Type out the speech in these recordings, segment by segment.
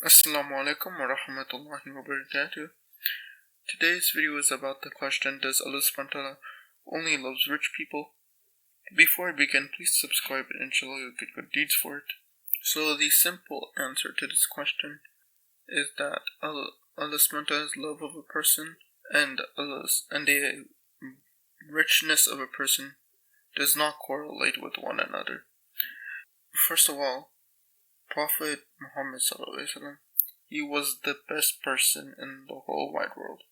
Assalamu alaikum wa rahmatullahi wa barakatuh. Today's video is about the question, does Allah subhanahu wa ta'ala only loves rich people? Before I begin, please subscribe and inshallah you'll get good deeds for it. So the simple answer to this question is that Allah subhanahu wa ta'ala's love of a person and the richness of a person does not correlate with one another. First of all, Prophet Muhammad ﷺ, he was the best person in the whole wide world.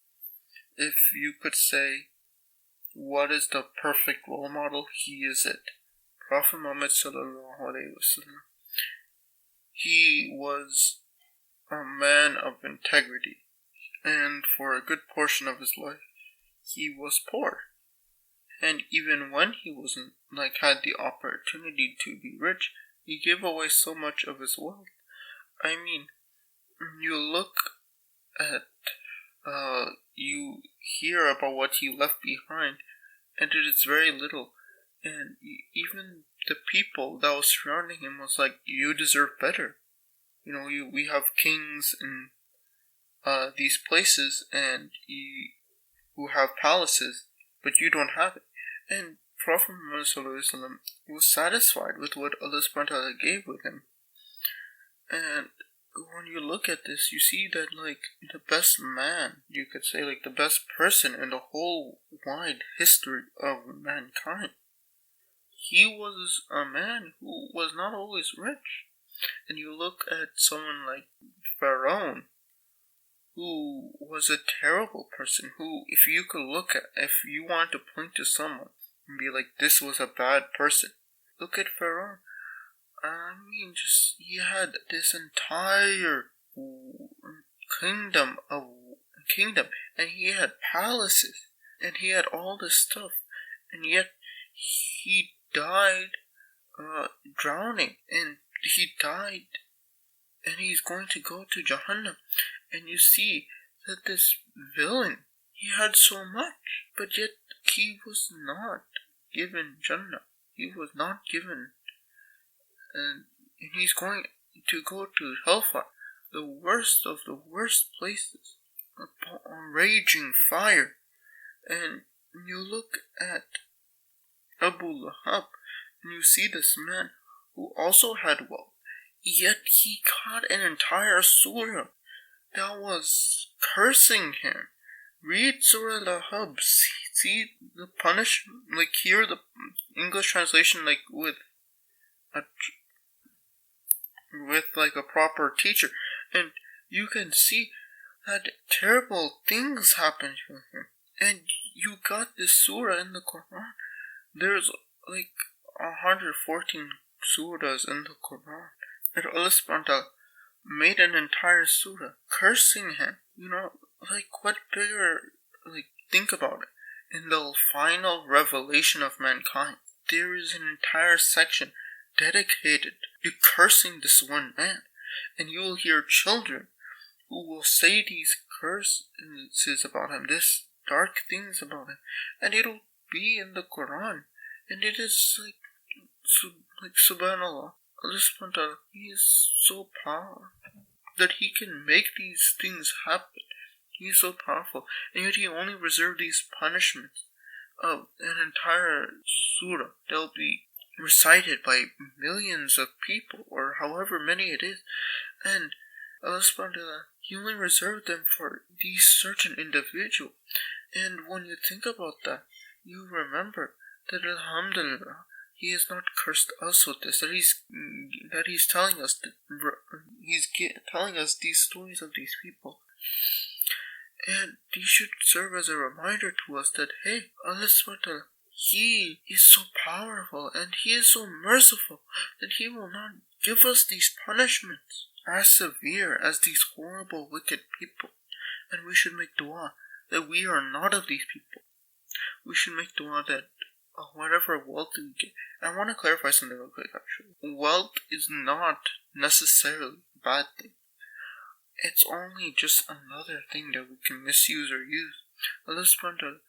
If you could say, what is the perfect role model, he is it. Prophet Muhammad ﷺ, he was a man of integrity, and for a good portion of his life, he was poor. And even when he wasn't, had the opportunity to be rich, he gave away so much of his wealth. I mean, you look at, you hear about what he left behind, and it is very little. And even the people that was surrounding him was like, you deserve better. We have kings in these places, and who have palaces, but you don't have it. And Prophet Muhammad ﷺ was satisfied with what Allah subhanahu wa ta'ala gave with him. And when you look at this, you see that the best man, you could say the best person in the whole wide history of mankind, he was a man who was not always rich. And you look at someone like Pharaoh, who was a terrible person, who if you want to point to someone and be like, this was a bad person, look at Pharaoh. He had this entire kingdom, and he had palaces, and he had all this stuff, and yet he died drowning, and he died, and he's going to go to Jahannam. And you see that this villain, he had so much, but yet he was not given Jannah. He was not given, and he's going to go to hellfire, the worst of the worst places, a raging fire. And you look at Abu Lahab, and you see this man who also had wealth, yet he got an entire surah that was cursing him. Read Surah Lahab, see the punishment, hear the English translation with a proper teacher, and you can see that terrible things happened to him. And you got this surah in the Quran. There's 114 surahs in the Quran, and Allah subhanahu wa ta'ala made an entire surah cursing him. What bigger, think about it. In the final revelation of mankind, there is an entire section dedicated to cursing this one man. And you will hear children who will say these curses about him, this dark things about him, and it'll be in the Quran. And it is subhanallah, Allah subhanahu wa ta'ala, he is so powerful that he can make these things happen. He is so powerful, and yet he only reserved these punishments of an entire surah. They'll be recited by millions of people, or however many it is, and Allah subhanahu wa ta'ala, he only reserved them for these certain individuals. And when you think about that, you remember that alhamdulillah, he has not cursed us with this, that he's telling us telling us these stories of these people. And these should serve as a reminder to us that, hey, Allah subhanahu wa ta'ala, he is so powerful and he is so merciful that he will not give us these punishments as severe as these horrible, wicked people. And we should make dua that we are not of these people. We should make dua that whatever wealth we get. I want to clarify something real quick, actually. Wealth is not necessarily a bad thing. It's only just another thing that we can misuse or use. Allah subhanahu wa ta'ala,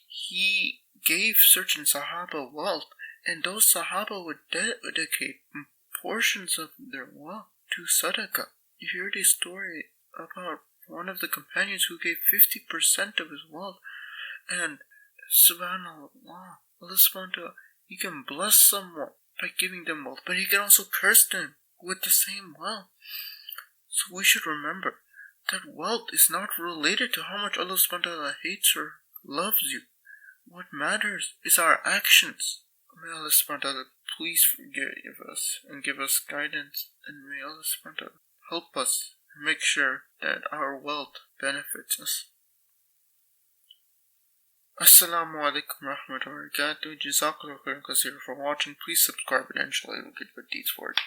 he gave certain Sahaba wealth, and those Sahaba would dedicate portions of their wealth to sadaqah. you hear this story about one of the companions who gave 50% of his wealth, and subhanAllah, Allah subhanahu wa ta'ala, He can bless someone by giving them wealth, but He can also curse them with the same wealth. So we should remember that wealth is not related to how much Allah subhanahu wa ta'ala hates or loves you. What matters is our actions. May Allah subhanahu wa ta'ala please forgive us and give us guidance, and may Allah subhanahu wa ta'ala help us and make sure that our wealth benefits us. Assalamu alaikum warahmatullahi wabarakatuh. Jazakallahu khairan kaseer for watching. Please subscribe and inshallah you will get good deeds for it.